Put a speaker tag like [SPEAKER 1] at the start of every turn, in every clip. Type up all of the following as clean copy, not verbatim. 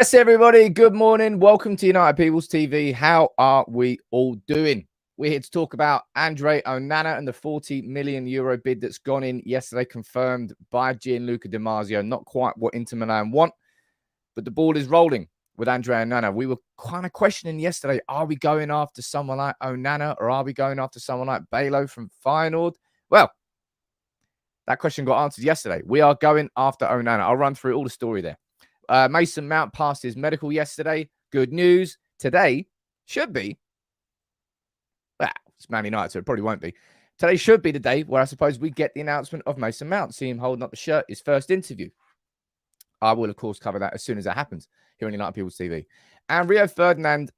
[SPEAKER 1] Yes, everybody. Good morning. Welcome to United People's TV. How are we all doing? We're here to talk about Andre Onana and the €40 million bid that's gone in yesterday, confirmed by Gianluca Di Marzio. Not quite what Inter Milan want, but the ball is rolling with Andre Onana. We were kind of questioning yesterday, are we going after someone like Onana or are we going after someone like Balo from Feyenoord? Well, that question got answered yesterday. We are going after Onana. I'll run through all the story there. Mason Mount passed his medical yesterday. Good news. Today should be, well, it's Man United, so it probably won't be. Today should be the day where I suppose we get the announcement of Mason Mount. See him holding up the shirt, his first interview. I will, of course, cover that as soon as that happens here on United People's TV. And Rio Ferdinand,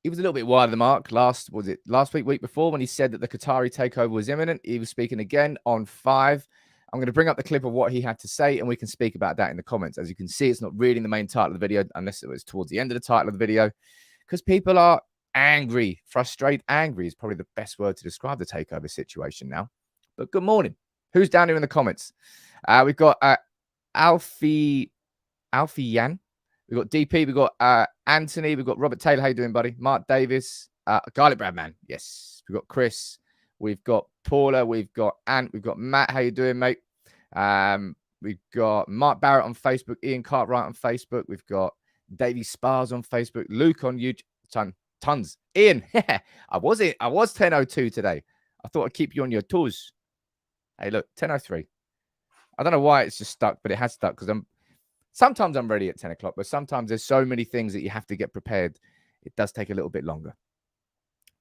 [SPEAKER 1] he was a little bit wide of the mark last week before, when he said that the Qatari takeover was imminent. He was speaking again on 5. I'm going to bring up the clip of what he had to say, and we can speak about that in the comments. As you can see, it's not reading the main title of the video, unless it was towards the end of the title of the video, because people are angry. Frustrated, angry is probably the best word to describe the takeover situation now. But good morning. Who's down here in the comments? We've got Alfie Yan. We've got DP. We've got Anthony. We've got Robert Taylor. How you doing, buddy? Mark Davis. Garlic Brad Man. Yes. We've got Chris. We've got Paula. We've got Ant. We've got Matt. How you doing, mate? We've got Mark Barrett on Facebook. Ian Cartwright on Facebook. We've got Davey Spars on Facebook. Luke on YouTube. Tons. Ian. I was 10:02 today. I thought I'd keep you on your toes. Hey, look, 10:03. I don't know why it's just stuck, but it has stuck because sometimes I'm ready at 10 o'clock, but sometimes there's so many things that you have to get prepared. It does take a little bit longer.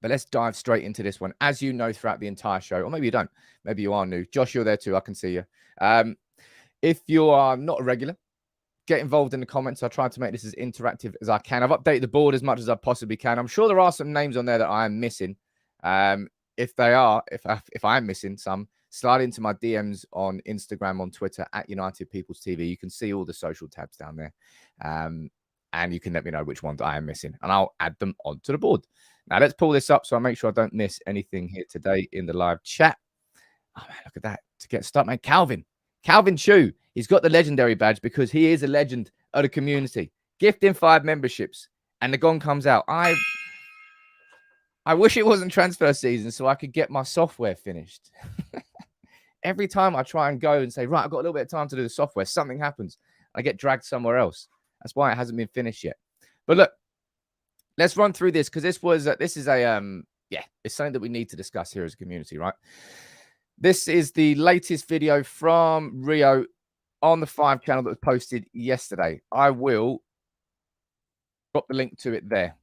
[SPEAKER 1] But let's dive straight into this one. As you know, throughout the entire show, or maybe you don't. Maybe you are new. Josh, you're there too. I can see you. If you are not a regular, get involved in the comments. I try to make this as interactive as I can. I've updated the board as much as I possibly can. I'm sure there are some names on there that I am missing. If I am missing some, slide into my DMs on Instagram, on Twitter, at United People's TV. You can see all the social tabs down there. And you can let me know which ones I am missing, and I'll add them onto the board. Now, let's pull this up so I make sure I don't miss anything here today in the live chat. Oh, man, look at that. To get started, man, Calvin Chu. He's got the legendary badge because he is a legend of the community. Gifting 5 memberships, and the gong comes out. I wish it wasn't transfer season so I could get my software finished. Every time I try and go and say, right, I've got a little bit of time to do the software, something happens. I get dragged somewhere else. That's why it hasn't been finished yet. But look, let's run through this because it's something that we need to discuss here as a community, right? This is the latest video from Rio on the 5 channel that was posted yesterday. I will drop the link to it there.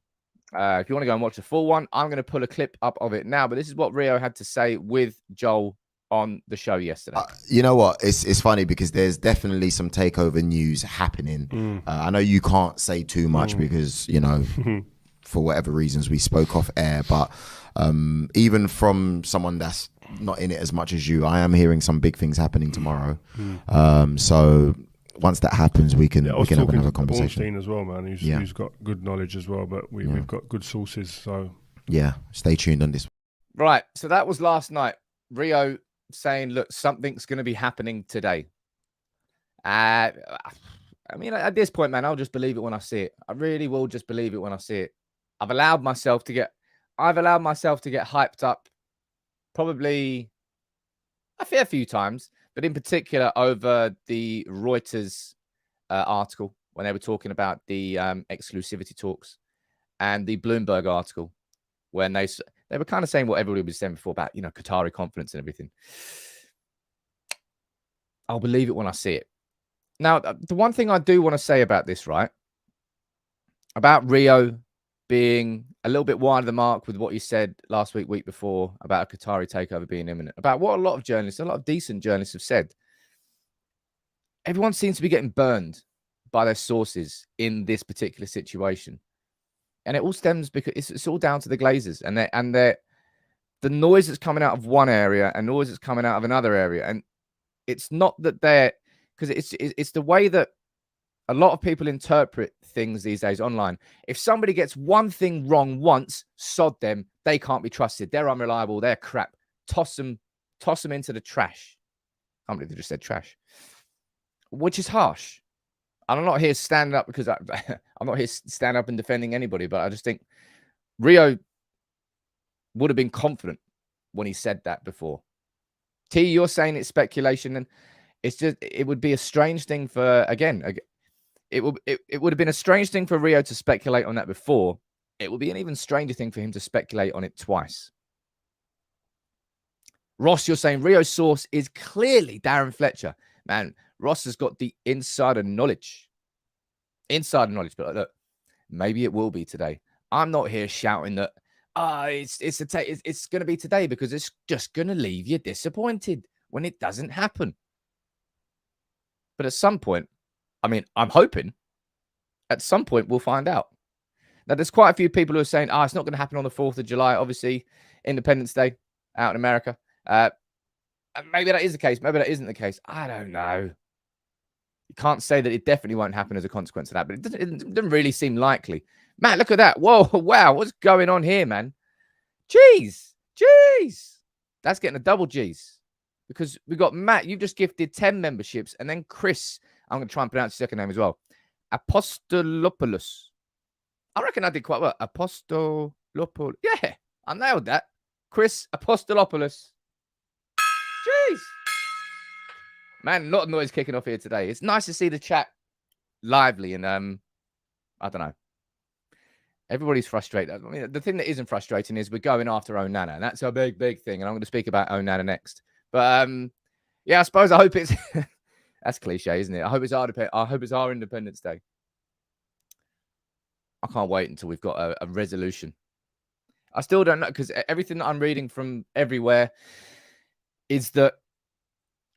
[SPEAKER 1] If you want to go and watch the full one, I'm going to pull a clip up of it now. But this is what Rio had to say with Joel on the show yesterday.
[SPEAKER 2] You know what? It's funny because there's definitely some takeover news happening. I know you can't say too much because, you know, for whatever reasons we spoke off air. But even from someone that's not in it as much as you, I am hearing some big things happening tomorrow. So once that happens, we can have another conversation.
[SPEAKER 3] Ornstein as well, man. He's got good knowledge as well, but we've got good sources. So yeah, stay tuned on this.
[SPEAKER 1] Right. So that was last night. Rio saying, look, something's going to be happening today. I mean, at this point, man, I'll just believe it when I see it. I really will just believe it when I see it. I've allowed myself to get hyped up probably a fair few times, but in particular over the Reuters article when they were talking about the exclusivity talks, and the Bloomberg article when they were kind of saying what everybody was saying before about, you know, Qatari confidence and everything. I'll believe it when I see it. Now, the one thing I do want to say about this, right, about Rio being a little bit wide of the mark with what he said last week before about a Qatari takeover being imminent, about what a lot of decent journalists have said. Everyone seems to be getting burned by their sources in this particular situation. And it all stems because it's all down to the Glazers and the noise that's coming out of one area and noise that's coming out of another area. And it's not that because it's the way that a lot of people interpret things these days online. If somebody gets one thing wrong once, sod them. They can't be trusted. They're unreliable. They're crap. Toss them into the trash. I can't believe they just said trash, which is harsh. I'm not here standing up because I'm not here standing up and defending anybody, but I just think Rio would have been confident when he said that before. T, you're saying it's speculation, and it would be a strange thing for, again, it would have been a strange thing for Rio to speculate on that before. It would be an even stranger thing for him to speculate on it twice. Ross, you're saying Rio's source is clearly Darren Fletcher. Man, Ross has got the insider knowledge. Insider knowledge, but look, maybe it will be today. I'm not here shouting that, it's going to be today, because it's just going to leave you disappointed when it doesn't happen. But at some point, I mean, I'm hoping at some point we'll find out. Now, there's quite a few people who are saying, it's not going to happen on the 4th of July. Obviously, Independence Day out in America. Maybe that is the case. Maybe that isn't the case. I don't know. You can't say that it definitely won't happen as a consequence of that, but it doesn't really seem likely. Matt, look at that. Whoa, wow. What's going on here, man? Jeez. That's getting a double G's, because we got Matt. You've just gifted 10 memberships. And then Chris, I'm going to try and pronounce your second name as well. Apostolopoulos. I reckon I did quite well. Apostolopoulos. Yeah, I nailed that. Chris Apostolopoulos. Jeez. Man, a lot of noise kicking off here today. It's nice to see the chat lively, and I don't know. Everybody's frustrated. I mean, the thing that isn't frustrating is we're going after Onana, and that's a big, big thing. And I'm going to speak about Onana next. But yeah, I suppose I hope it's that's cliche, isn't it? I hope it's our Independence Day. I can't wait until we've got a resolution. I still don't know, because everything that I'm reading from everywhere is that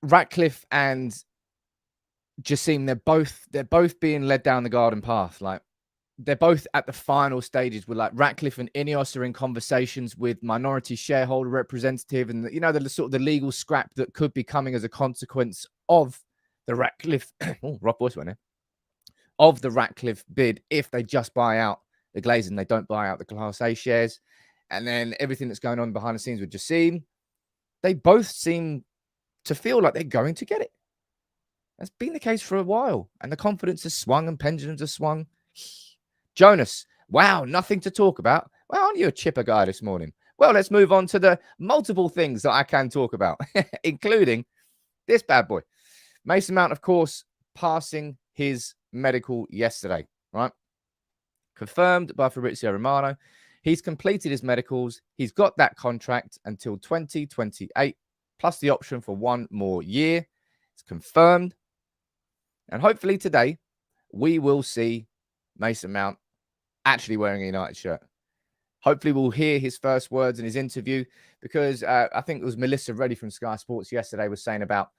[SPEAKER 1] Ratcliffe and Jassim, they're both being led down the garden path. Like, they're both at the final stages with, like, Ratcliffe and Ineos are in conversations with minority shareholder representative, and the sort of the legal scrap that could be coming as a consequence of the Ratcliffe rough voice went in, of the Ratcliffe bid if they just buy out the Glazers and they don't buy out the Class A shares, and then everything that's going on behind the scenes with Jassim. They both seem to feel like they're going to get it. That's been the case for a while, and the confidence has swung and pendulums have swung. Jonas, wow, nothing to talk about. Well, aren't you a chipper guy this morning? Well, let's move on to the multiple things that I can talk about, including this bad boy. Mason Mount, of course, passing his medical yesterday, right? Confirmed by Fabrizio Romano. He's completed his medicals. He's got that contract until 2028, plus the option for one more year. It's confirmed. And hopefully today, we will see Mason Mount actually wearing a United shirt. Hopefully we'll hear his first words in his interview, because I think it was Melissa Reddy from Sky Sports yesterday was saying about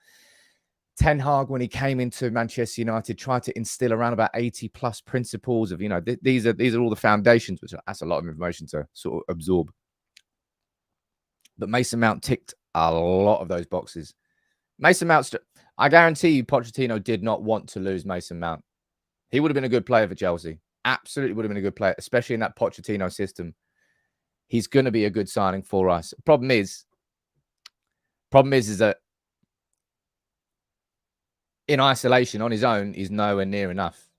[SPEAKER 1] Ten Hag, when he came into Manchester United, tried to instill around about 80 plus principles of, these are all the foundations, which that's a lot of information to sort of absorb. But Mason Mount ticked a lot of those boxes. Mason Mount, I guarantee you, Pochettino did not want to lose Mason Mount. He would have been a good player for Chelsea. Absolutely would have been a good player, especially in that Pochettino system. He's going to be a good signing for us. Problem is that in isolation, on his own, he's nowhere near enough.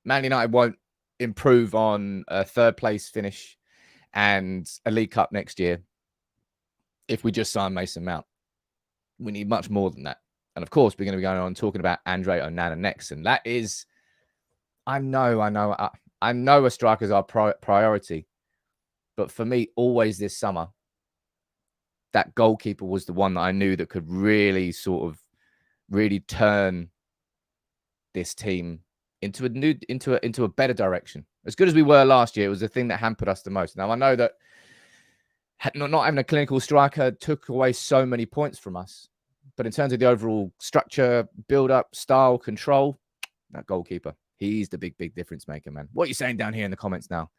[SPEAKER 1] Man United won't improve on a third place finish and a League Cup next year if we just sign Mason Mount. We need much more than that. And of course, we're going to be going on talking about Andre Onana next. And that is, I know a striker is our priority. But for me, always this summer, that goalkeeper was the one that I knew that could really turn this team into a better direction. As good as we were last year, it was the thing that hampered us the most. Now, I know that not having a clinical striker took away so many points from us. But in terms of the overall structure, build-up, style, control, that goalkeeper, he's the big, big difference maker, man. What are you saying down here in the comments now?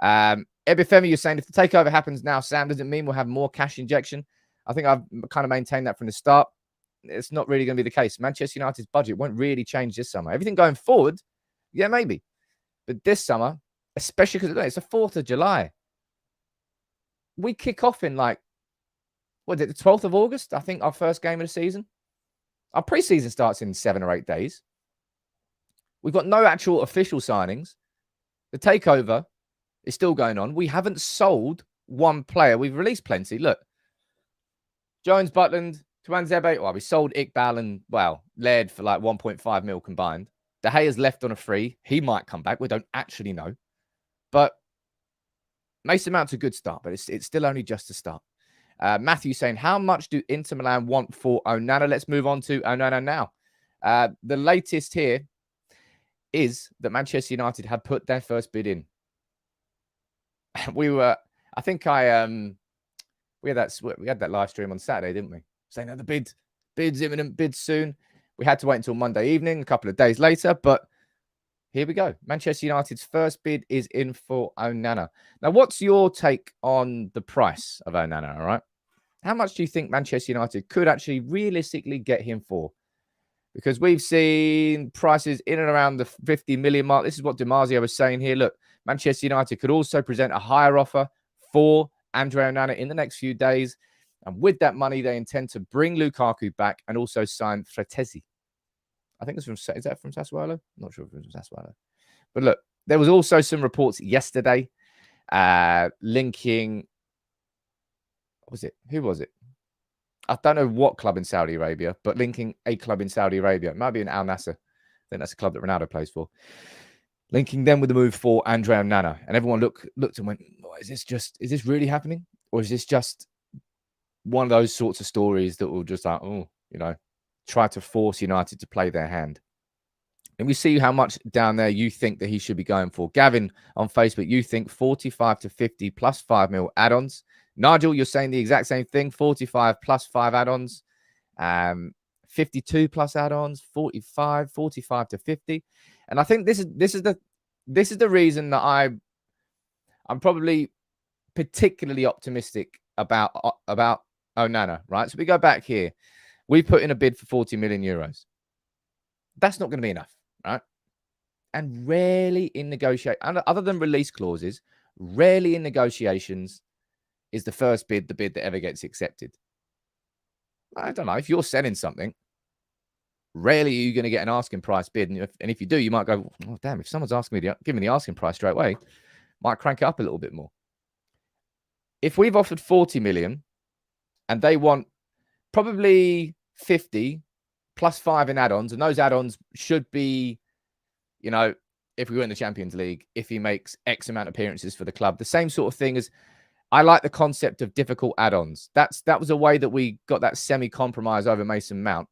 [SPEAKER 1] Ebifemi, you're saying if the takeover happens now, Sam, does it mean we'll have more cash injection? I think I've kind of maintained that from the start. It's not really going to be the case. Manchester United's budget won't really change this summer. Everything going forward, yeah, maybe. But this summer, especially because it's the 4th of July, we kick off in the 12th of August? I think our first game of the season. Our preseason starts in 7 or 8 days. We've got no actual official signings. The takeover is still going on. We haven't sold one player. We've released plenty. Look, Jones, Butland, Tuanzebe. Well, we sold Iqbal and, well, Laird for like 1.5 mil combined. De Gea's left on a free. He might come back. We don't actually know. But Mason Mount's a good start, but it's still only just a start. Matthew saying, how much do Inter Milan want for Onana? Let's move on to Onana now. The latest here is that Manchester United had put their first bid in. We had that live stream on Saturday, didn't we? Saying that the bid's imminent, bid's soon. We had to wait until Monday evening, a couple of days later, but here we go. Manchester United's first bid is in for Onana. Now, what's your take on the price of Onana, all right? How much do you think Manchester United could actually realistically get him for? Because we've seen prices in and around the 50 million mark. This is what DiMarzio was saying here. Look, Manchester United could also present a higher offer for Andre Onana in the next few days. And with that money, they intend to bring Lukaku back and also sign Fratesi. I think is that from Sassuolo? I'm not sure if it was from Sassuolo. But look, there was also some reports yesterday linking, who was it? I don't know what club in Saudi Arabia, but linking a club in Saudi Arabia. It might be in Al Nassr. I think that's a club that Ronaldo plays for. Linking them with the move for Andre Onana. And everyone looked and went, is this really happening? Or is this just one of those sorts of stories that will just try to force United to play their hand? And we see how much down there you think that he should be going for. Gavin on Facebook, you think 45 to 50 plus 5 mil add-ons. Nigel, you're saying the exact same thing. 45 plus 5 add-ons. 52 plus add-ons. 45 to 50. And I think this is the reason that I'm probably particularly optimistic about Onana, right? So we go back here. We put in a bid for 40 million euros. That's not going to be enough, right? And rarely in other than release clauses, rarely in negotiations is the first bid the bid that ever gets accepted. I don't know. If you're selling something, rarely are you going to get an asking price bid. And if you do, you might go, oh, damn, if someone's asking me give me the asking price straight away, might crank it up a little bit more. If we've offered 40 million and they want probably 50 plus 5 in add-ons, and those add-ons should be, if we win the Champions League, if he makes X amount of appearances for the club, the same sort of thing as I like the concept of difficult add-ons. That was a way that we got that semi-compromise over Mason Mount.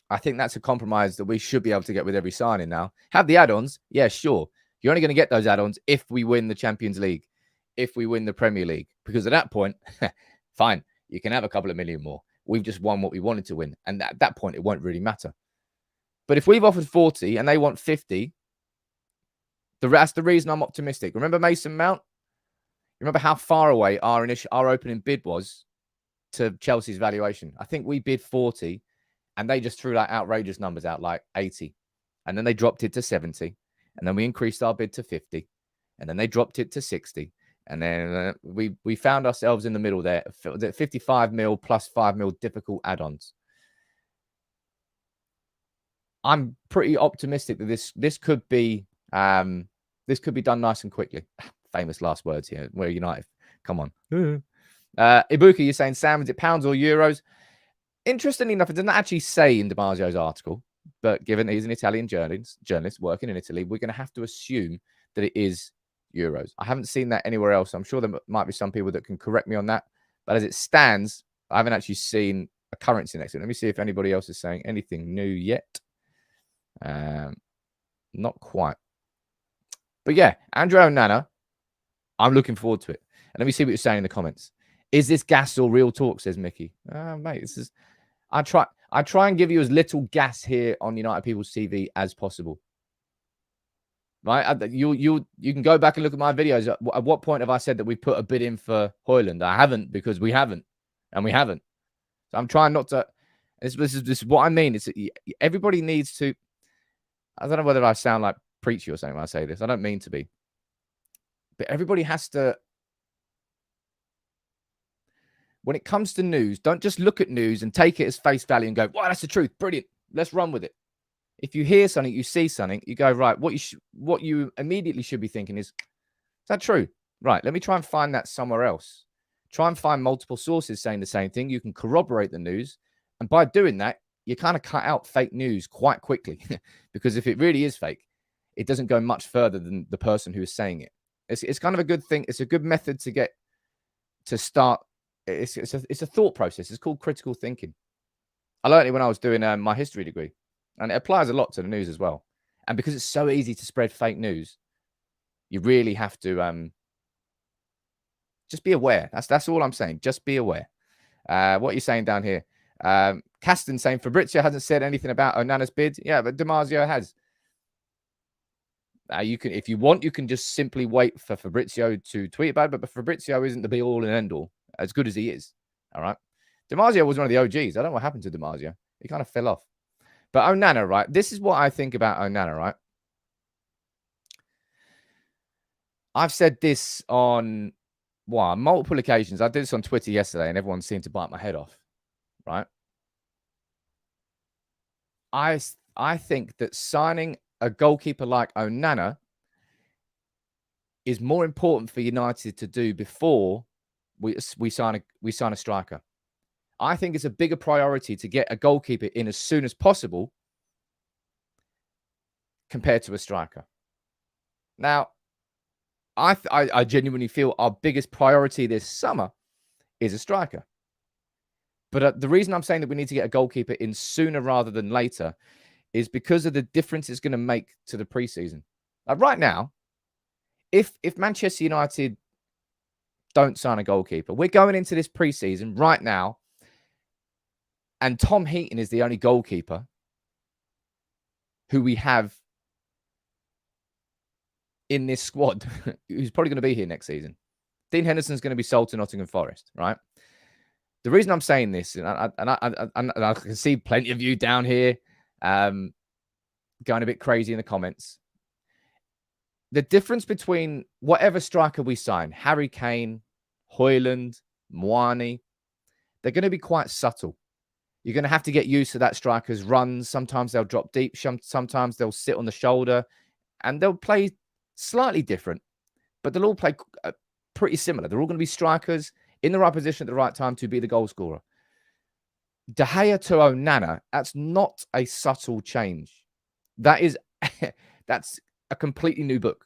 [SPEAKER 1] I think that's a compromise that we should be able to get with every signing now. Have the add-ons? Yeah, sure. You're only going to get those add-ons if we win the Champions League, if we win the Premier League. Because at that point, fine, you can have a couple of million more. We've just won what we wanted to win. And at that point, it won't really matter. But if we've offered 40 and they want 50, that's the reason I'm optimistic. Remember Mason Mount? Remember how far away our opening bid was to Chelsea's valuation? I think we bid 40 and they just threw like outrageous numbers out, like 80. And then they dropped it to 70. And then we increased our bid to 50. And then they dropped it to 60. And then we found ourselves in the middle there, 55 mil plus 5 mil difficult add-ons. I'm pretty optimistic that this could be done nice and quickly. Famous last words here. We're United. Come on. Ibuka, you're saying, Sam, is it pounds or euros? Interestingly enough, it doesn't actually say in DiMarzio's article, but given he's an Italian journalist working in Italy, we're going to have to assume that it is euros. I haven't seen that anywhere else. I'm sure there might be some people that can correct me on that. But as it stands, I haven't actually seen a currency next to it. Let me see if anybody else is saying anything new yet. Not quite. But yeah, Andre Onana, I'm looking forward to it. And let me see what you're saying in the comments. Is this gas or real talk, says Mickey. Mate, this is... I try and give you as little gas here on United People's TV as possible. Right? You can go back and look at my videos. At what point have I said that we put a bid in for Højlund? I haven't, because we haven't. And we haven't. So I'm trying not to... This is what I mean. It's everybody needs to... I don't know whether I sound like preachy or something when I say this. I don't mean to be. But everybody has to... When it comes to news, don't just look at news and take it as face value and go, wow, that's the truth. Brilliant. Let's run with it. If you hear something, you see something, you go, right, what you immediately should be thinking is that true? Right, let me try and find that somewhere else. Try and find multiple sources saying the same thing. You can corroborate the news. And by doing that, you kind of cut out fake news quite quickly. Because if it really is fake, it doesn't go much further than the person who is saying it. It's kind of a good thing. It's a good method to start. It's a thought process. It's called critical thinking. I learned it when I was doing my history degree. And it applies a lot to the news as well. And because it's so easy to spread fake news, you really have to just be aware. That's all I'm saying. Just be aware. What are you saying down here? Caston saying Fabrizio hasn't said anything about Onana's bid. Yeah, but Damasio has. You can, if you want, you can just simply wait for Fabrizio to tweet about it. But Fabrizio isn't the be all and end all, as good as he is. All right. Damasio was one of the OGs. I don't know what happened to Damasio. He kind of fell off. But Onana, right? This is what I think about Onana, right? I've said this on multiple occasions. I did this on Twitter yesterday, and everyone seemed to bite my head off, right? I think that signing a goalkeeper like Onana is more important for United to do before we sign a striker. I think it's a bigger priority to get a goalkeeper in as soon as possible compared to a striker. Now, I genuinely feel our biggest priority this summer is a striker. But the reason I'm saying that we need to get a goalkeeper in sooner rather than later is because of the difference it's going to make to the preseason. Like right now, if Manchester United don't sign a goalkeeper, we're going into this preseason right now, and Tom Heaton is the only goalkeeper who we have in this squad who's probably going to be here next season. Dean Henderson's going to be sold to Nottingham Forest, right? The reason I'm saying this, and I can see plenty of you down here going a bit crazy in the comments. The difference between whatever striker we sign, Harry Kane, Højlund, Muani, they're going to be quite subtle. You're going to have to get used to that striker's runs. Sometimes they'll drop deep. Sometimes they'll sit on the shoulder. And they'll play slightly different. But they'll all play pretty similar. They're all going to be strikers in the right position at the right time to be the goal scorer. De Gea to Onana, that's not a subtle change. That's a completely new book.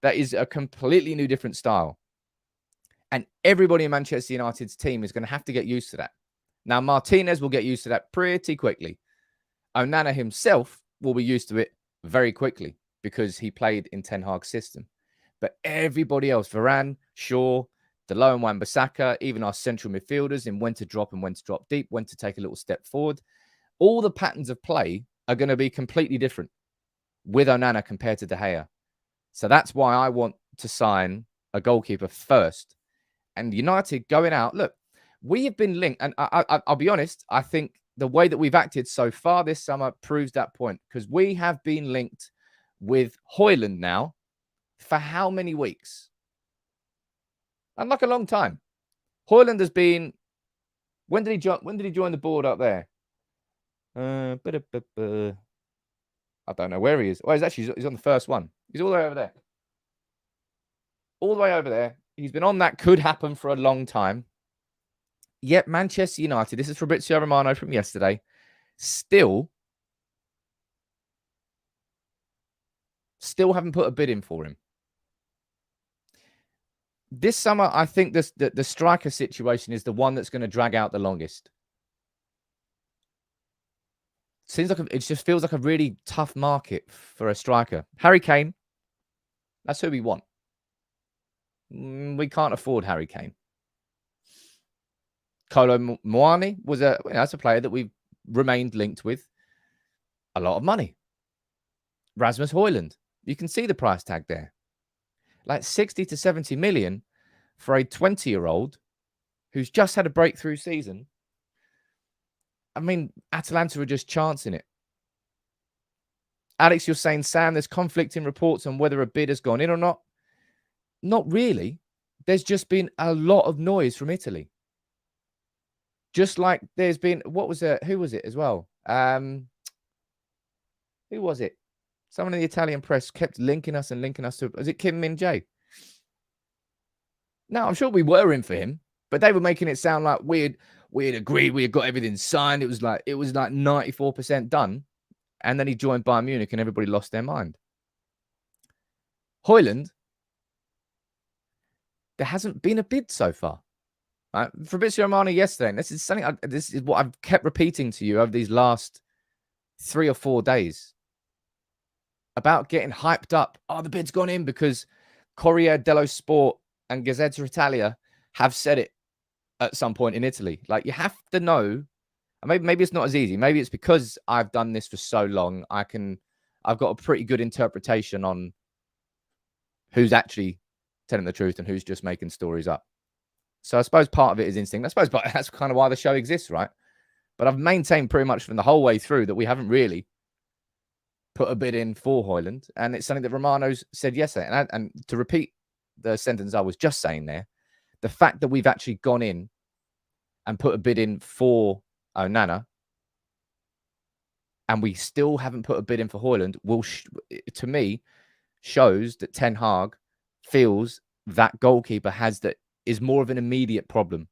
[SPEAKER 1] That is a completely new different style. And everybody in Manchester United's team is going to have to get used to that. Now, Martinez will get used to that pretty quickly. Onana himself will be used to it very quickly because he played in Ten Hag's system. But everybody else, Varane, Shaw, Dalot and Wan-Bissaka, even our central midfielders in when to drop and when to drop deep, when to take a little step forward, all the patterns of play are going to be completely different with Onana compared to De Gea. So that's why I want to sign a goalkeeper first. And United going out, look, we have been linked, and I'll be honest, I think the way that we've acted so far this summer proves that point, because we have been linked with Højlund now for how many weeks? And like a long time. Højlund has been, when did he join the board up there? I don't know where he is. Well, he's on the first one. He's all the way over there. All the way over there. He's been on that could happen for a long time. Yet Manchester United, this is Fabrizio Romano from yesterday, still haven't put a bid in for him. This summer, I think the striker situation is the one that's going to drag out the longest. It just feels like a really tough market for a striker. Harry Kane, that's who we want. We can't afford Harry Kane. Kolo Muani was that's a player that we've remained linked with a lot of money. Rasmus Højlund, you can see the price tag there. Like 60 to 70 million for a 20-year-old who's just had a breakthrough season. I mean, Atalanta are just chancing it. Alex, you're saying, Sam, there's conflicting reports on whether a bid has gone in or not. Not really. There's just been a lot of noise from Italy. Just like there's been, who was it as well? Who was it? Someone in the Italian press kept linking us to. Was it Kim Min Jae? No, I'm sure we were in for him, but they were making it sound like we had agreed, we had got everything signed. It was like 94% done, and then he joined Bayern Munich, and everybody lost their mind. Højlund, there hasn't been a bid so far. Right? Fabrizio Romano yesterday, and this is what I've kept repeating to you over these last 3 or 4 days about getting hyped up. Oh, the bid's gone in because Corriere dello Sport and Gazzetta Italia have said it at some point in Italy. Like, you have to know. Maybe it's not as easy. Maybe it's because I've done this for so long. I've got a pretty good interpretation on who's actually telling the truth and who's just making stories up. So I suppose part of it is instinct. I suppose that's kind of why the show exists, right? But I've maintained pretty much from the whole way through that we haven't really put a bid in for Højlund. And it's something that Romano's said yesterday. And to repeat the sentence I was just saying there, the fact that we've actually gone in and put a bid in for Onana and we still haven't put a bid in for Højlund to me, shows that Ten Hag feels that goalkeeper is more of an immediate problem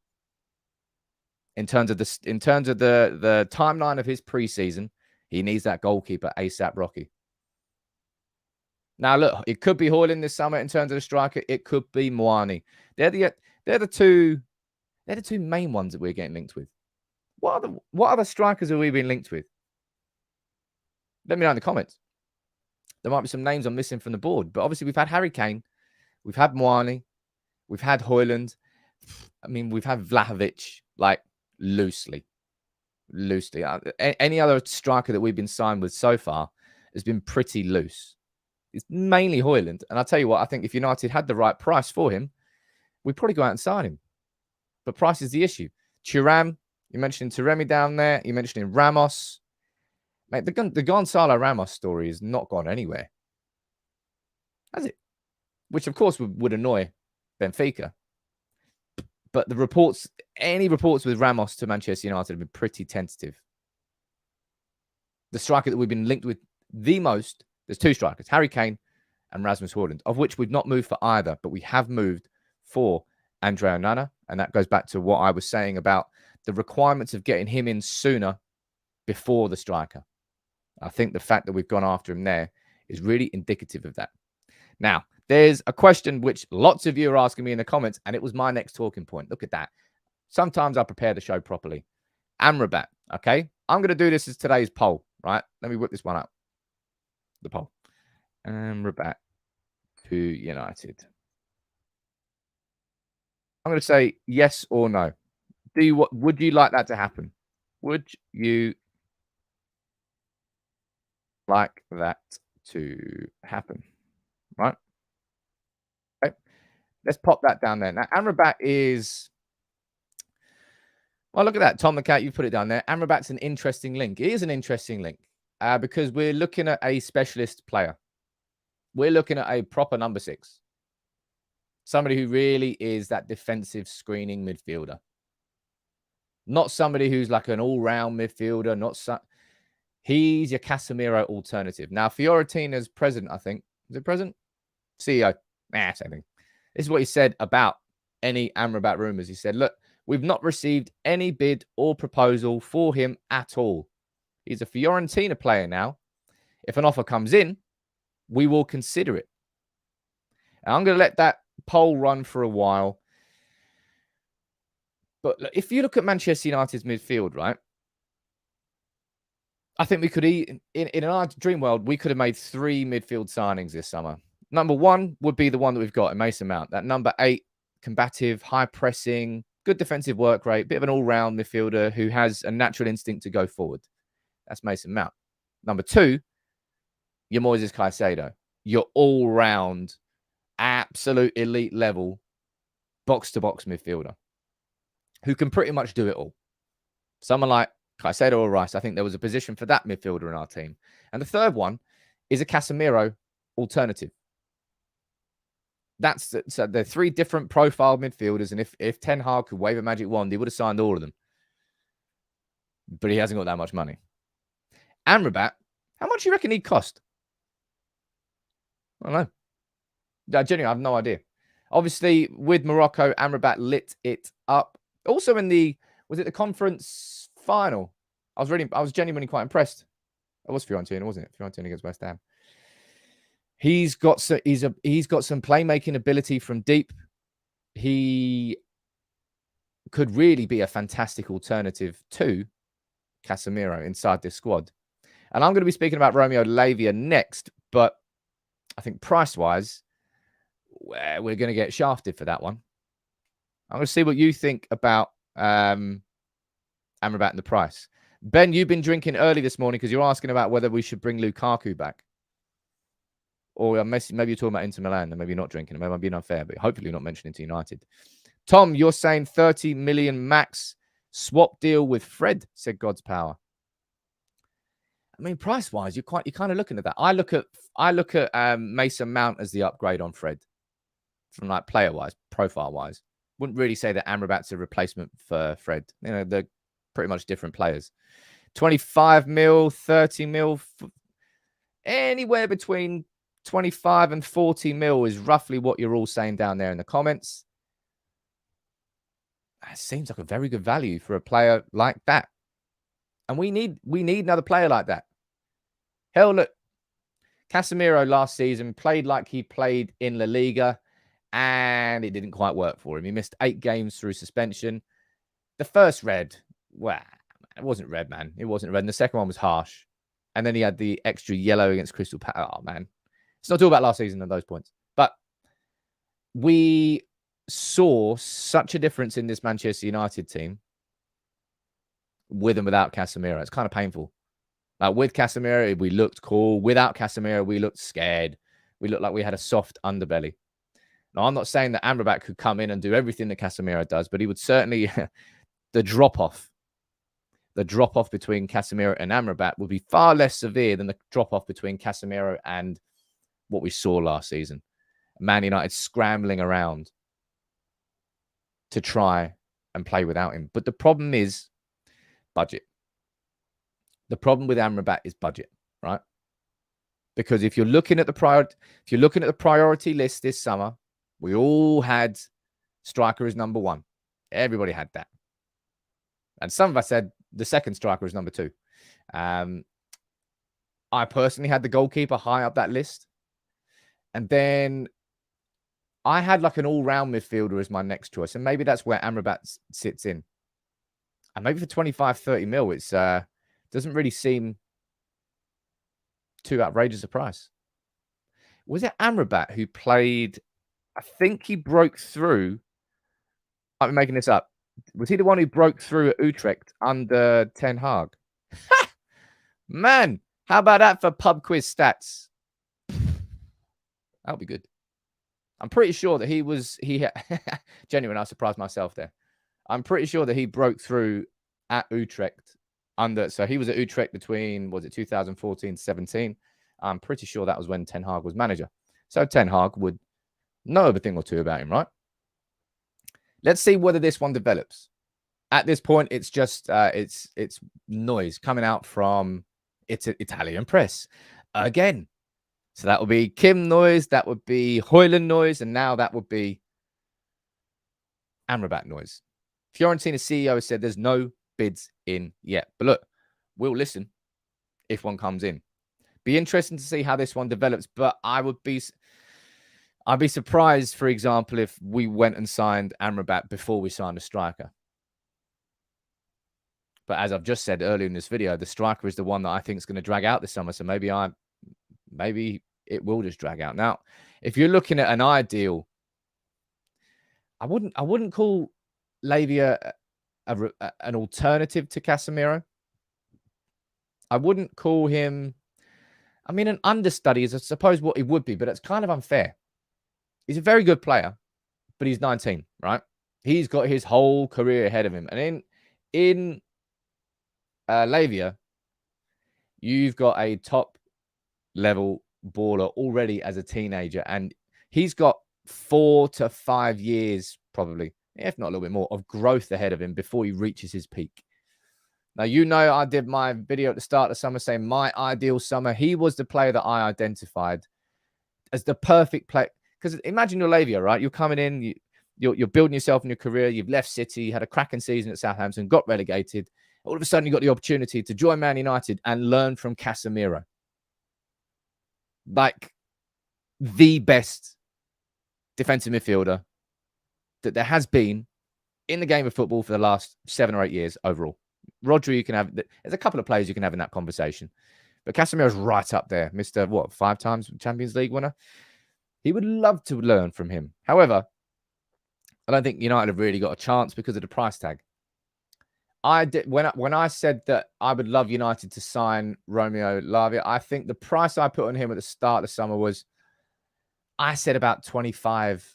[SPEAKER 1] in terms of the timeline of his preseason. He needs that goalkeeper ASAP Rocky. Now look, it could be Højlund this summer in terms of the striker. It could be Moani. They're the two main ones that we're getting linked with. What other strikers have we been linked with? Let me know in the comments. There might be some names I'm missing from the board, but obviously we've had Harry Kane, we've had Moani, we've had Højlund. I mean, we've had Vlahovic, like, loosely. Any other striker that we've been signed with so far has been pretty loose. It's mainly Højlund. And I'll tell you what, I think if United had the right price for him, we'd probably go out and sign him. But price is the issue. Thuram, you mentioned Taremi down there. You mentioned Ramos. Mate, the Gonzalo Ramos story has not gone anywhere. Has it? Which, of course, would annoy Benfica. But any reports with Ramos to Manchester United have been pretty tentative. The striker that we've been linked with the most, there's two strikers, Harry Kane and Rasmus Højlund, of which we've not moved for either, but we have moved for Andre Onana. And that goes back to what I was saying about the requirements of getting him in sooner before the striker. I think the fact that we've gone after him there is really indicative of that. Now, there's a question which lots of you are asking me in the comments, and it was my next talking point. Look at that. Sometimes I prepare the show properly. Amrabat, okay? I'm going to do this as today's poll, right? Let me whip this one up. The poll. Amrabat to United. I'm going to say yes or no. Would you like that to happen? Would you like that to happen? Right? Okay. Let's pop that down there. Now, Amrabat is... Well, look at that. Tom the Cat, you've put it down there. Amrabat's an interesting link. It is an interesting link because we're looking at a specialist player. We're looking at a proper number 6. Somebody who really is that defensive screening midfielder. Not somebody who's like an all-round midfielder. He's your Casemiro alternative. Now, Fiorentina's president, I think. Is it president? CEO. Same thing. This is what he said about any Amrabat rumors. He said, look, we've not received any bid or proposal for him at all. He's a Fiorentina player now. If an offer comes in, we will consider it. And I'm going to let that poll run for a while. But if you look at Manchester United's midfield, right? I think we could, in an dream world, we could have made 3 midfield signings this summer. Number 1 would be the one that we've got in Mason Mount. That number 8, combative, high pressing, good defensive work rate, bit of an all-round midfielder who has a natural instinct to go forward. That's Mason Mount. Number 2, your Moises Caicedo. Your all-round, absolute elite level, box-to-box midfielder who can pretty much do it all. Someone like Caicedo or Rice, I think there was a position for that midfielder in our team. And the third one is a Casemiro alternative. So they're 3 different profile midfielders, and if Ten Hag could wave a magic wand, he would have signed all of them. But he hasn't got that much money. Amrabat How much do you reckon he'd cost? I don't know. Genuinely, I have no idea. Obviously, with Morocco, Amrabat lit it up. Also was it the conference final? I was genuinely quite impressed. It was Fiorentina, wasn't it? Fiorentina against West Ham. He's got some playmaking ability from deep. He could really be a fantastic alternative to Casemiro inside this squad. And I'm going to be speaking about Romeo Lavia next, but I think price-wise, we're going to get shafted for that one. I'm going to see what you think about Amrabat and the price. Ben, you've been drinking early this morning because you're asking about whether we should bring Lukaku back. Or maybe you're talking about Inter Milan and maybe you're not drinking. Maybe I'm being unfair, but hopefully you're not mentioning to United. Tom, you're saying 30 million max swap deal with Fred, said God's Power. I mean, price-wise, you're kind of looking at that. I look at Mason Mount as the upgrade on Fred from like player-wise, profile-wise. Wouldn't really say that Amrabat's a replacement for Fred. You know, they're pretty much different players. 25 mil, 30 mil, anywhere between 25 and 40 mil is roughly what you're all saying down there in the comments. It seems like a very good value for a player like that. And we need another player like that. Hell, look, Casemiro last season played like he played in La Liga, and it didn't quite work for him. He missed 8 games through suspension. The first red, well, it wasn't red, man. It wasn't red. And the second one was harsh. And then he had the extra yellow against Crystal Palace. Oh, man. It's not all about last season at those points. But we saw such a difference in this Manchester United team with and without Casemiro. It's kind of painful. Like with Casemiro, we looked cool. Without Casemiro, we looked scared. We looked like we had a soft underbelly. Now, I'm not saying that Amrabat could come in and do everything that Casemiro does, but he would certainly... the drop-off between Casemiro and Amrabat would be far less severe than the drop-off between Casemiro and what we saw last season. Man United scrambling around to try and play without him. But the problem is budget. The problem with Amrabat is budget, right? Because if you're looking at the priority list this summer, we all had striker as number 1. Everybody had that. And some of us said the second striker is number 2. I personally had the goalkeeper high up that list. And then I had like an all-round midfielder as my next choice. And maybe that's where Amrabat sits in. And maybe for 25, 30 mil, it doesn't really seem too outrageous a price. Was it Amrabat who played, I think he broke through, I'm making this up. Was he the one who broke through at Utrecht under Ten Hag? Man, how about that for pub quiz stats? That'll be good. I'm pretty sure that genuine, I surprised myself there. I'm pretty sure that he broke through at Utrecht so he was at Utrecht between, was it 2014-17? I'm pretty sure that was when Ten Hag was manager. So Ten Hag would know a thing or two about him, right? Let's see whether this one develops. At this point, it's just it's noise coming out from its Italian press again. So that would be Kim noise, that would be Højlund noise, and now that would be Amrabat noise. Fiorentina CEO said there's no bids in yet. But look, we'll listen if one comes in. Be interesting to see how this one develops, but I'd be surprised, for example, if we went and signed Amrabat before we signed a striker. But as I've just said earlier in this video, the striker is the one that I think is going to drag out this summer. So maybe it will just drag out. Now, if you're looking at an ideal, I wouldn't call Lavia an alternative to Casemiro. I wouldn't call him, an understudy is I suppose what he would be, but it's kind of unfair. He's a very good player, but he's 19, right? He's got his whole career ahead of him. And in Lavia, you've got a top-level baller already as a teenager, and he's got 4 to 5 years, probably, if not a little bit more, of growth ahead of him before he reaches his peak. Now, you know, I did my video at the start of summer saying my ideal summer. He was the player that I identified as the perfect player. Because imagine you're Lavia, right? You're coming in, you're building yourself in your career. You've left City, you had a cracking season at Southampton, got relegated. All of a sudden, you got the opportunity to join Man United and learn from Casemiro. Like the best defensive midfielder that there has been in the game of football for the last 7 or 8 years overall. Rodri, you can have. There's a couple of players you can have in that conversation. But Casemiro's right up there. Mr. 5 times Champions League winner? He would love to learn from him. However, I don't think United have really got a chance because of the price tag. I did when I said that I would love United to sign Romeo Lavia, I think the price I put on him at the start of the summer was, I said about 25,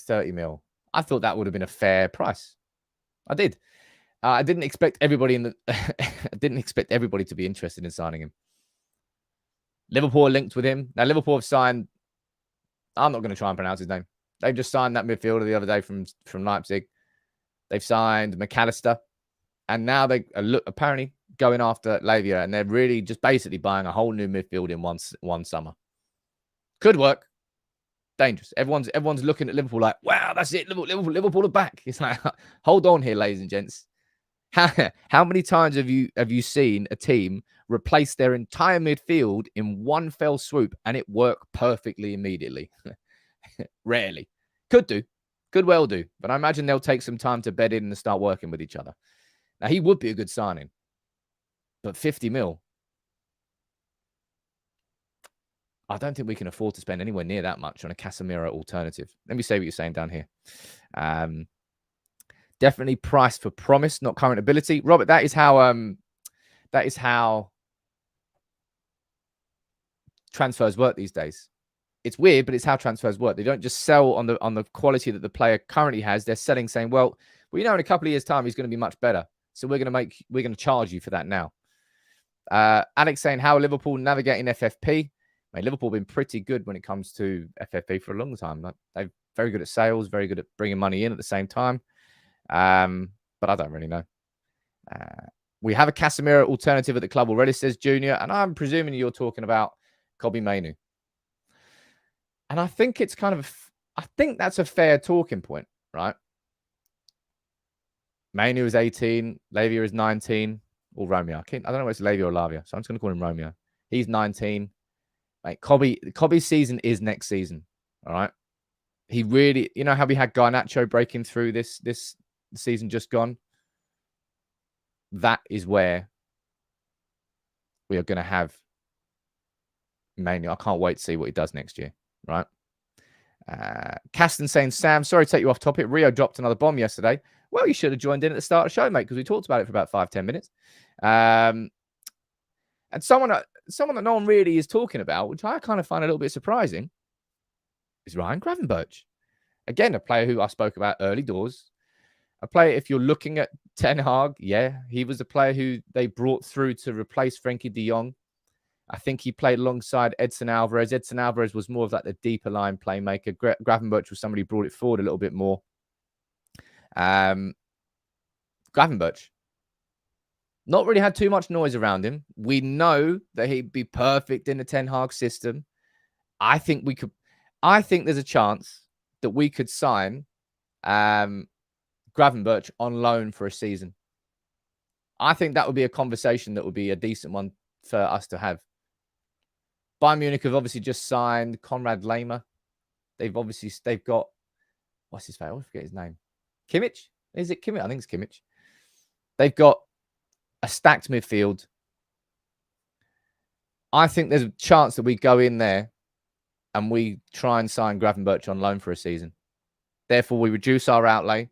[SPEAKER 1] 30 mil. I thought that would have been a fair price. I did. I didn't expect everybody I didn't expect everybody to be interested in signing him. Liverpool are linked with him. Now, Liverpool have signed, I'm not going to try and pronounce his name. They've just signed that midfielder the other day from Leipzig. They've signed McAllister. And now they are apparently going after Lavia. And they're really just basically buying a whole new midfield in one summer. Could work. Dangerous. Everyone's looking at Liverpool like, wow, that's it. Liverpool are back. It's like, hold on here, ladies and gents. How many times have you seen a team replace their entire midfield in one fell swoop and it work perfectly immediately? Rarely. Could well do, but I imagine they'll take some time to bed in and start working with each other. Now, he would be a good signing, but 50 mil, I don't think we can afford to spend anywhere near that much on a Casemiro alternative. Let me say what you're saying down here. Definitely priced for promise, not current ability. Robert, that is how transfers work these days. It's weird, but it's how transfers work. They don't just sell on the quality that the player currently has. They're selling, saying, well, in a couple of years' time, he's going to be much better. So we're going to charge you for that now. Alex saying, how are Liverpool navigating FFP? Liverpool have been pretty good when it comes to FFP for a long time. They're very good at sales, very good at bringing money in at the same time. But I don't really know. We have a Casemiro alternative at the club already, says Junior, and I'm presuming you're talking about Kobbie Mainoo. And I think it's I think that's a fair talking point, right? Mainoo is 18, Lavia is 19, or Romeo. I don't know if it's Lavia or Lavia, so I'm just going to call him Romeo. He's 19. Kobbie's season is next season, all right? He really, how we had Garnacho breaking through this season just gone? That is where we are going to have Mainoo. I can't wait to see what he does next year, right? Caston saying, Sam, sorry to take you off topic. Rio dropped another bomb yesterday. Well, you should have joined in at the start of the show, mate, because we talked about it for about 5-10 minutes. And someone that no one really is talking about, which I kind of find a little bit surprising, is Ryan Gravenberch. Again, a player who I spoke about early doors. A player, if you're looking at Ten Hag, he was a player who they brought through to replace Frankie de Jong. I think he played alongside Edson Alvarez. Edson Alvarez was more of like the deeper line playmaker. Gravenberch was somebody who brought it forward a little bit more. Gravenberch, not really had too much noise around him. We know that he'd be perfect in the Ten Hag system. I think there's a chance that we could sign Gravenberch on loan for a season. I think that would be a conversation that would be a decent one for us to have. Bayern Munich have obviously just signed Konrad Laimer. They've got, what's his name? I forget his name. Kimmich? Is it Kimmich? I think it's Kimmich. They've got a stacked midfield. I think there's a chance that we go in there and we try and sign Gravenberch on loan for a season. Therefore, we reduce our outlay.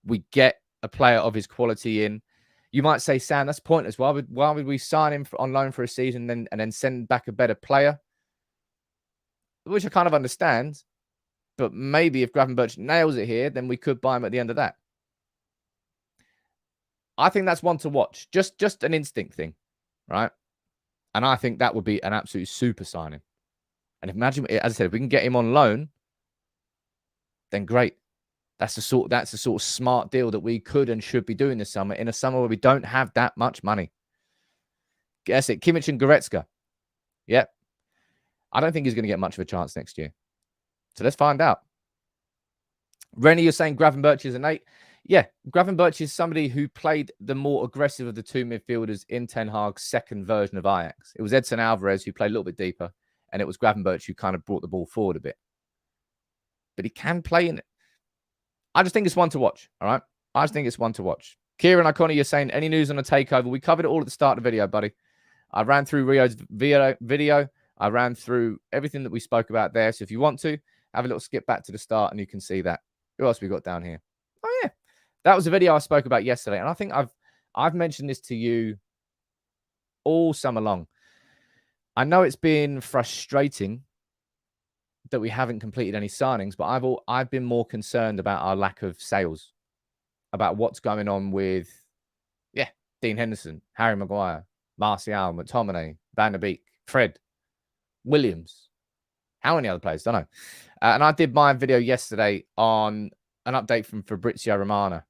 [SPEAKER 1] We get a player of his quality in. You might say, Sam, that's pointless. Why would we sign him on loan for a season and then send back a better player? Which I kind of understand. But maybe if Gravenberch nails it here, then we could buy him at the end of that. I think that's one to watch. Just an instinct thing, right? And I think that would be an absolute super signing. And imagine, as I said, if we can get him on loan, then great. That's the sort of smart deal that we could and should be doing this summer, in a summer where we don't have that much money. Guess it. Kimmich and Goretzka. Yep. I don't think he's going to get much of a chance next year. So let's find out. Rennie, you're saying Gravenberch is an 8. Yeah, Gravenberch is somebody who played the more aggressive of the two midfielders in Ten Hag's second version of Ajax. It was Edson Alvarez who played a little bit deeper, and it was Gravenberch who kind of brought the ball forward a bit. But he can play in it. I just think it's one to watch, all right? I just think it's one to watch. Kieran Iconi, you're saying, any news on a takeover? We covered it all at the start of the video, buddy. I ran through Rio's video. I ran through everything that we spoke about there. So if you want to, have a little skip back to the start and you can see that. Who else we got down here? Oh, yeah. That was a video I spoke about yesterday. And I think I've mentioned this to you all summer long. I know it's been frustrating that we haven't completed any signings, but I've been more concerned about our lack of sales, about what's going on with, Dean Henderson, Harry Maguire, Martial, McTominay, Van der Beek, Fred, Williams. How many other players? Don't know. And I did my video yesterday on an update from Fabrizio Romano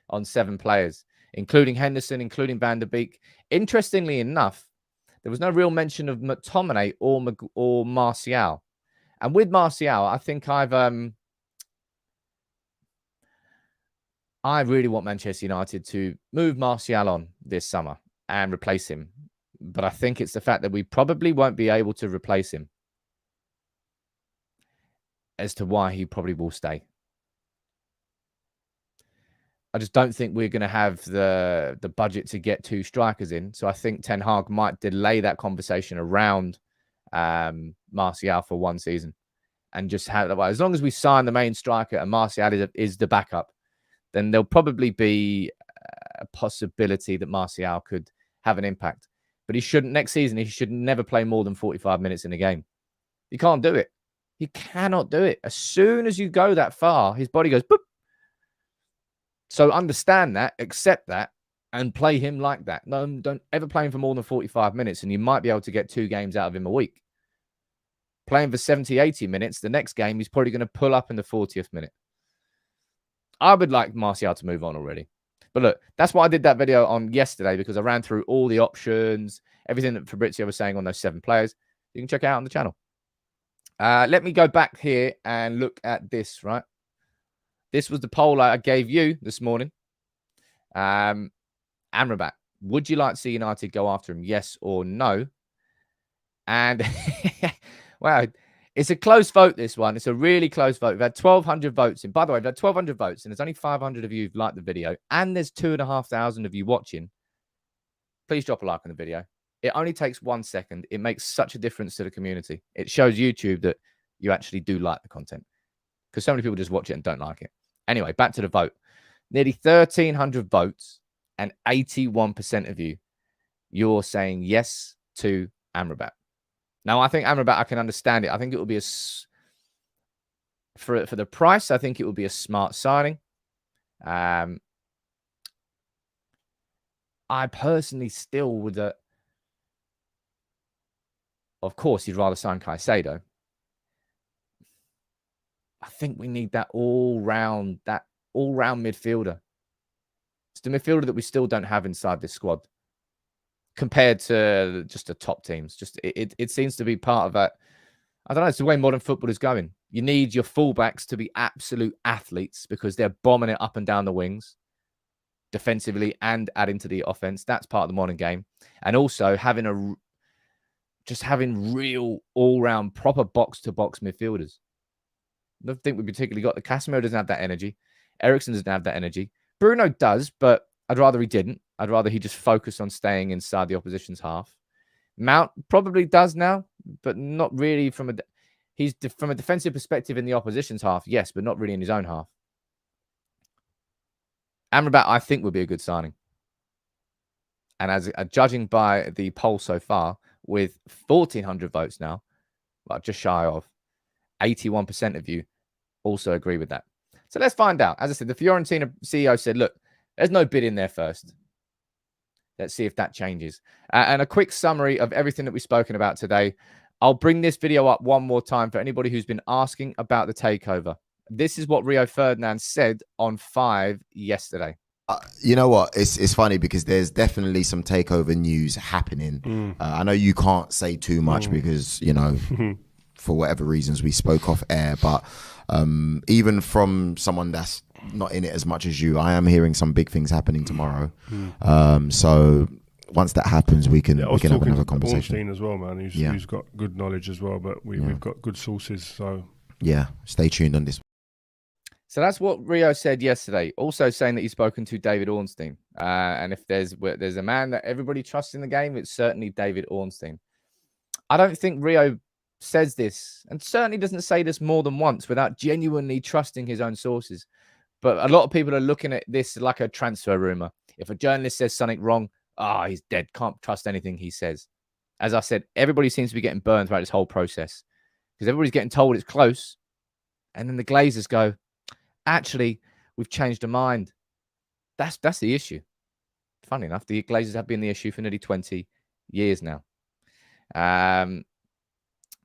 [SPEAKER 1] on 7 players, including Henderson, including Van der Beek. Interestingly enough, there was no real mention of McTominay or Martial. And with Martial, I think I really want Manchester United to move Martial on this summer and replace him. But I think it's the fact that we probably won't be able to replace him as to why he probably will stay. I just don't think we're going to have the budget to get 2 strikers in. So I think Ten Hag might delay that conversation around Martial for 1 season and just have that. As long as we sign the main striker and Martial is the backup, then there'll probably be a possibility that Martial could have an impact. But he shouldn't, next season, he should never play more than 45 minutes in a game. He can't do it. He cannot do it. As soon as you go that far, his body goes, boop. So understand that, accept that, and play him like that. No, don't ever play him for more than 45 minutes, and you might be able to get 2 games out of him a week. Playing for 70, 80 minutes, the next game, he's probably going to pull up in the 40th minute. I would like Martial to move on already. But look, that's why I did that video on yesterday, because I ran through all the options, everything that Fabrizio was saying on those 7 players. You can check it out on the channel. Let me go back here and look at this, right? This was the poll I gave you this morning. Amrabat, would you like to see United go after him? Yes or no? And, wow, it's a close vote, this one. It's a really close vote. We've had 1,200 votes in. By the way, we've had 1,200 votes, and there's only 500 of you who've liked the video, and there's 2,500 of you watching. Please drop a like on the video. It only takes 1 second. It makes such a difference to the community. It shows YouTube that you actually do like the content, because so many people just watch it and don't like it. Anyway, back to the vote. Nearly 1,300 votes, and 81% of you're saying yes to Amrabat. Now, I think Amrabat, I can understand it. I think it will be for the price, I think it will be a smart signing. I personally still would, of course, you'd rather sign Caicedo. I think we need that all-round midfielder. It's the midfielder that we still don't have inside this squad, compared to just the top teams. Just it seems to be part of that. I don't know. It's the way modern football is going. You need your fullbacks to be absolute athletes, because they're bombing it up and down the wings, defensively and adding to the offense. That's part of the modern game. And also having real all-round proper box-to-box midfielders. I don't think we particularly got. The Casemiro doesn't have that energy. Eriksen doesn't have that energy. Bruno does, but I'd rather he didn't. I'd rather he just focus on staying inside the opposition's half. Mount probably does now, but not really from a defensive perspective in the opposition's half, yes, but not really in his own half. Amrabat, I think, would be a good signing. And as judging by the poll so far, with 1,400 votes now, well, just shy of, 81% of you also agree with that. So let's find out. As I said, the Fiorentina CEO said, look, there's no bid in there first. Let's see if that changes. And a quick summary of everything that we've spoken about today. I'll bring this video up one more time for anybody who's been asking about the takeover. This is what Rio Ferdinand said on 5 yesterday.
[SPEAKER 2] You know what? It's funny because there's definitely some takeover news happening. I know you can't say too much because, you know, for whatever reasons we spoke off air, but even from someone that's not in it as much as you, I am hearing some big things happening tomorrow. So once that happens, we can have another conversation.
[SPEAKER 3] Ornstein as well, man. He's got good knowledge as well, but we've got good sources. So
[SPEAKER 2] yeah, stay tuned on this.
[SPEAKER 1] So that's what Rio said yesterday. Also saying that he's spoken to David Ornstein. And if there's a man that everybody trusts in the game, it's certainly David Ornstein. I don't think Rio says this, and certainly doesn't say this more than once without genuinely trusting his own sources. But a lot of people are looking at this like a transfer rumor. If a journalist says something wrong, he's dead. Can't trust anything he says. As I said, everybody seems to be getting burned throughout this whole process because everybody's getting told it's close. And then the Glazers go, actually, we've changed our mind. That's the issue. Funny enough, the Glazers have been the issue for nearly 20 years now.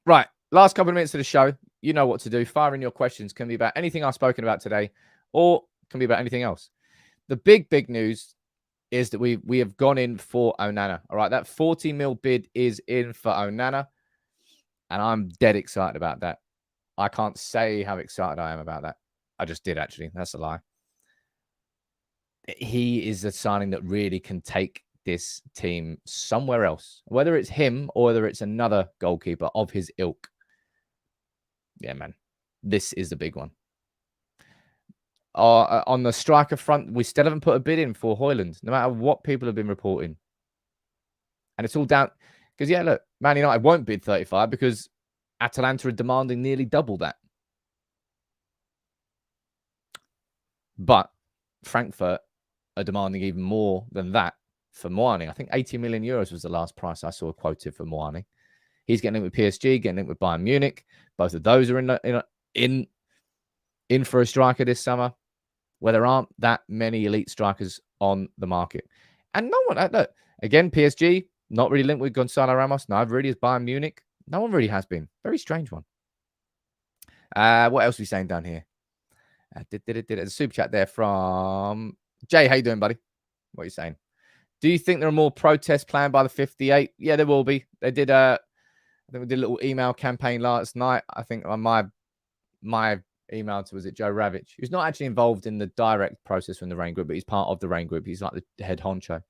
[SPEAKER 1] Right, last couple of minutes of the show. You know what to do. Fire in your questions. Can be about anything I've spoken about today, or can be about anything else. The big news is that we have gone in for Onana. All right, that 40 mil bid is in for Onana, and I'm dead excited about that. I can't say how excited I am about that. I just did, actually. That's a lie. He is a signing that really can take this team somewhere else, whether it's him or whether it's another goalkeeper of his ilk. Yeah, man, this is the big one. On the striker front, we still haven't put a bid in for Højlund, no matter what people have been reporting. And it's all down because, yeah, look, Man United won't bid 35 because Atalanta are demanding nearly double that. But Frankfurt are demanding even more than that for Moani. I think 80 million euros was the last price I saw quoted for Moani. He's getting in with PSG, getting in with Bayern Munich. Both of those are in for a striker this summer, where there aren't that many elite strikers on the market. And no one, look, again, PSG, not really linked with Gonzalo Ramos. Neither really is Bayern Munich. No one really has been. Very strange one. What else are we saying down here? There's a super chat there from Jay. How you doing, buddy? What are you saying? Do you think there are more protests planned by the 58? Yeah, there will be. They did I think we did a little email campaign last night. I think on my email to, was it Joe Ravitch, who's not actually involved in the direct process from the Rain Group, but he's part of the Rain Group. He's like the head honcho.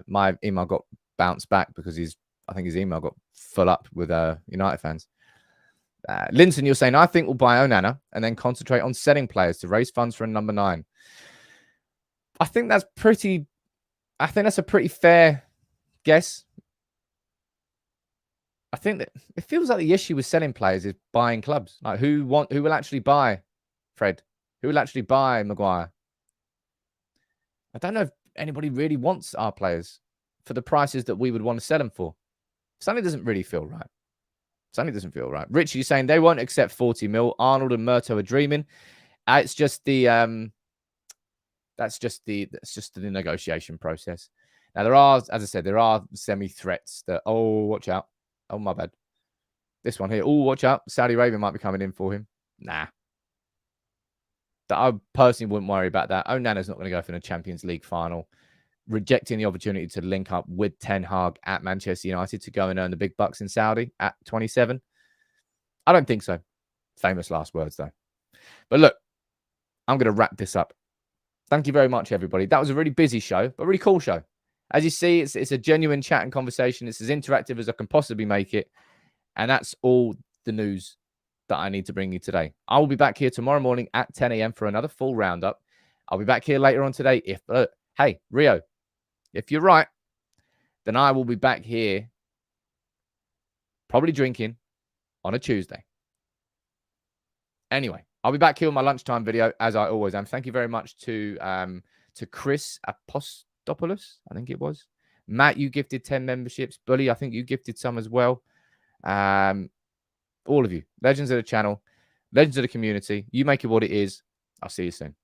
[SPEAKER 1] My email got bounced back because I think his email got full up with United fans. Linton, you're saying, I think we'll buy Onana and then concentrate on selling players to raise funds for a number 9. I think that's a pretty fair guess. I think that it feels like the issue with selling players is buying clubs. Like who will actually buy Fred? Who will actually buy Maguire? I don't know if anybody really wants our players for the prices that we would want to sell them for. Something doesn't really feel right. Something doesn't feel right. Richie, you're saying they won't accept 40 mil. Arnold and Murto are dreaming. It's just the that's just the negotiation process. Now there are, as I said, there are semi-threats that, watch out. Oh, my bad. This one here. Oh, watch out. Saudi Arabia might be coming in for him. Nah. I personally wouldn't worry about that. Onana's not going to go for the Champions League final. Rejecting the opportunity to link up with Ten Hag at Manchester United to go and earn the big bucks in Saudi at 27. I don't think so. Famous last words, though. But look, I'm going to wrap this up. Thank you very much, everybody. That was a really busy show, but a really cool show. As you see, it's a genuine chat and conversation. It's as interactive as I can possibly make it. And that's all the news that I need to bring you today. I will be back here tomorrow morning at 10 a.m. for another full roundup. I'll be back here later on today. Hey, Rio, if you're right, then I will be back here probably drinking on a Tuesday. Anyway, I'll be back here with my lunchtime video, as I always am. Thank you very much to Chris Apostopoulos, I think it was. Matt, you gifted 10 memberships. Bully, I think you gifted some as well. All of you, legends of the channel, legends of the community. You make it what it is. I'll see you soon.